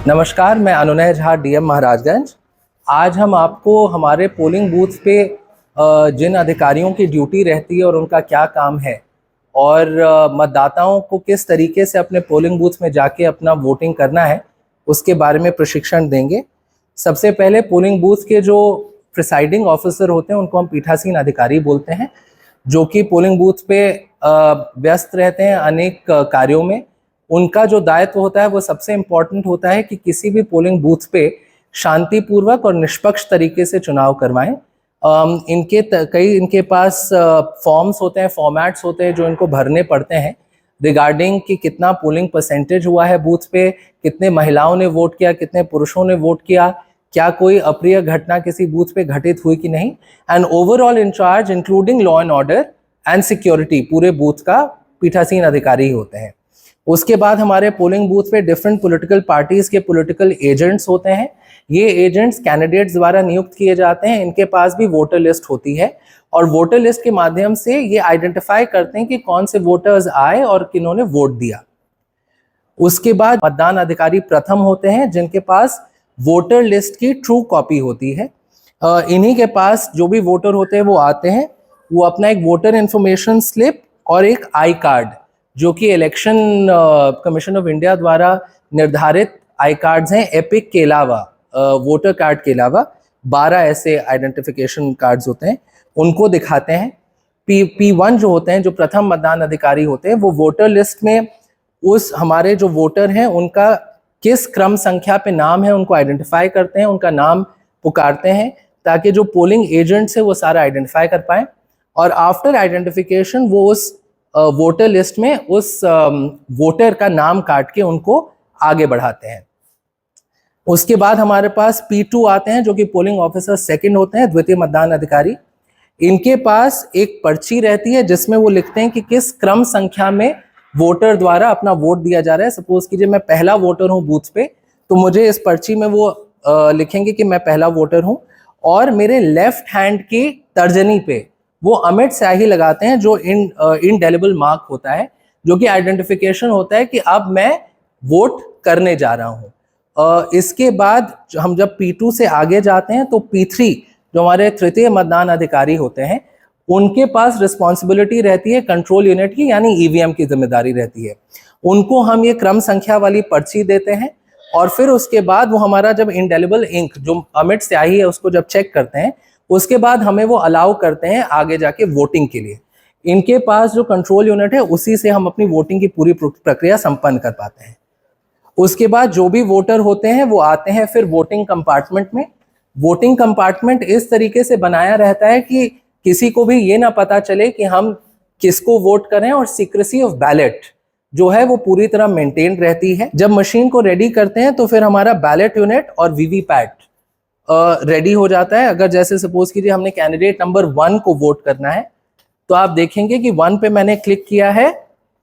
नमस्कार, मैं अनुनय झा, डीएम महाराजगंज। आज हम आपको हमारे पोलिंग बूथ पे जिन अधिकारियों की ड्यूटी रहती है और उनका क्या काम है और मतदाताओं को किस तरीके से अपने पोलिंग बूथ में जाके अपना वोटिंग करना है, उसके बारे में प्रशिक्षण देंगे। सबसे पहले पोलिंग बूथ के जो प्रिसाइडिंग ऑफिसर होते हैं उनको हम पीठासीन अधिकारी बोलते हैं, जो कि पोलिंग बूथ पे व्यस्त रहते हैं अनेक कार्यों में। उनका जो दायित्व होता है वो सबसे इम्पोर्टेंट होता है कि किसी भी पोलिंग बूथ पे शांतिपूर्वक और निष्पक्ष तरीके से चुनाव करवाएं। इनके पास फॉर्म्स होते हैं, फॉर्मेट्स होते हैं जो इनको भरने पड़ते हैं रिगार्डिंग कि कितना पोलिंग परसेंटेज हुआ है बूथ पे, कितने महिलाओं ने वोट किया, कितने पुरुषों ने वोट किया, क्या कोई अप्रिय घटना किसी बूथ पे घटित हुई कि नहीं, and overall incharge including law and order and security पूरे बूथ का पीठासीन अधिकारी होते हैं। उसके बाद हमारे पोलिंग बूथ पे डिफरेंट पॉलिटिकल पार्टीज के पॉलिटिकल एजेंट्स होते हैं। ये एजेंट्स कैंडिडेट्स द्वारा नियुक्त किए जाते हैं। इनके पास भी वोटर लिस्ट होती है और वोटर लिस्ट के माध्यम से ये आइडेंटिफाई करते हैं कि कौन से वोटर्स आए और किन्होंने वोट दिया। उसके बाद मतदान अधिकारी प्रथम होते हैं जिनके पास वोटर लिस्ट की ट्रू कॉपी होती है। इन्हीं के पास जो भी वोटर होते हैं वो आते हैं, वो अपना एक वोटर इंफॉर्मेशन स्लिप और एक आई कार्ड, जो कि इलेक्शन कमीशन ऑफ इंडिया द्वारा निर्धारित आई कार्ड्स हैं, एपिक के अलावा वोटर कार्ड के अलावा 12 ऐसे आइडेंटिफिकेशन कार्ड्स होते हैं, उनको दिखाते हैं। P1 जो होते हैं, जो प्रथम मतदान अधिकारी होते हैं, वो वोटर लिस्ट में उस हमारे जो वोटर हैं उनका किस क्रम संख्या पे नाम है उनको आइडेंटिफाई करते हैं, उनका नाम पुकारते हैं ताकि जो पोलिंग एजेंट्स है वो सारा आइडेंटिफाई कर पाए, और आफ्टर आइडेंटिफिकेशन वो उस वोटर लिस्ट में उस वोटर का नाम काट के उनको आगे बढ़ाते हैं। उसके बाद हमारे पास P2 आते हैं जो कि पोलिंग ऑफिसर सेकंड होते हैं, द्वितीय मतदान अधिकारी। इनके पास एक पर्ची रहती है जिसमें वो लिखते हैं कि किस क्रम संख्या में वोटर द्वारा अपना वोट दिया जा रहा है। सपोज कीजिए मैं पहला वोटर हूं बूथ पे, तो मुझे इस पर्ची में वो लिखेंगे कि मैं पहला वोटर हूं, और मेरे लेफ्ट हैंड की तर्जनी पे वो अमिट स्याही लगाते हैं जो इनडेलिबल मार्क होता है, जो कि आइडेंटिफिकेशन होता है कि अब मैं वोट करने जा रहा हूं। इसके बाद हम जब P2 से आगे जाते हैं तो P3 जो हमारे तृतीय मतदान अधिकारी होते हैं, उनके पास रिस्पॉन्सिबिलिटी रहती है कंट्रोल यूनिट की, यानी ईवीएम की जिम्मेदारी रहती है। उनको हम ये क्रम संख्या वाली पर्ची देते हैं और फिर उसके बाद वो हमारा जब इंडेलिबल इंक जो अमिट स्याही है उसको जब चेक करते हैं, उसके बाद हमें वो अलाउ करते हैं आगे जाके वोटिंग के लिए। इनके पास जो कंट्रोल यूनिट है उसी से हम अपनी वोटिंग की पूरी प्रक्रिया संपन्न कर पाते हैं। उसके बाद जो भी वोटर होते हैं वो आते हैं फिर वोटिंग कंपार्टमेंट में। वोटिंग कंपार्टमेंट इस तरीके से बनाया रहता है कि किसी को भी ये ना पता चले कि हम किसको वोट करें, और सीक्रेसी ऑफ बैलेट जो है वो पूरी तरह मेंटेन रहती है। जब मशीन को रेडी करते हैं तो फिर हमारा बैलेट यूनिट और वीवीपैट रेडी हो जाता है। अगर जैसे सपोज कीजिए हमने कैंडिडेट नंबर 1 को वोट करना है, तो आप देखेंगे कि 1 पे मैंने क्लिक किया है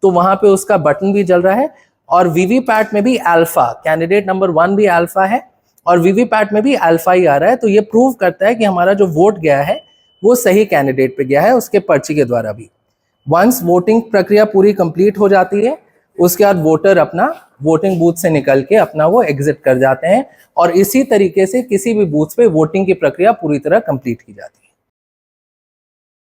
तो वहां पे उसका बटन भी जल रहा है, और वीवीपैट में भी अल्फा, कैंडिडेट नंबर 1 भी अल्फा है और वीवीपैट में भी अल्फा ही आ रहा है। तो ये प्रूव करता है कि हमारा जो वोट गया है वो सही कैंडिडेट पे गया है, उसके पर्ची के द्वारा भी। वंस वोटिंग प्रक्रिया पूरी कंप्लीट हो जाती है, उसके बाद वोटर अपना वोटिंग बूथ से निकल के अपना वो एग्जिट कर जाते हैं, और इसी तरीके से किसी भी बूथ पे वोटिंग की प्रक्रिया पूरी तरह कंप्लीट की जाती है।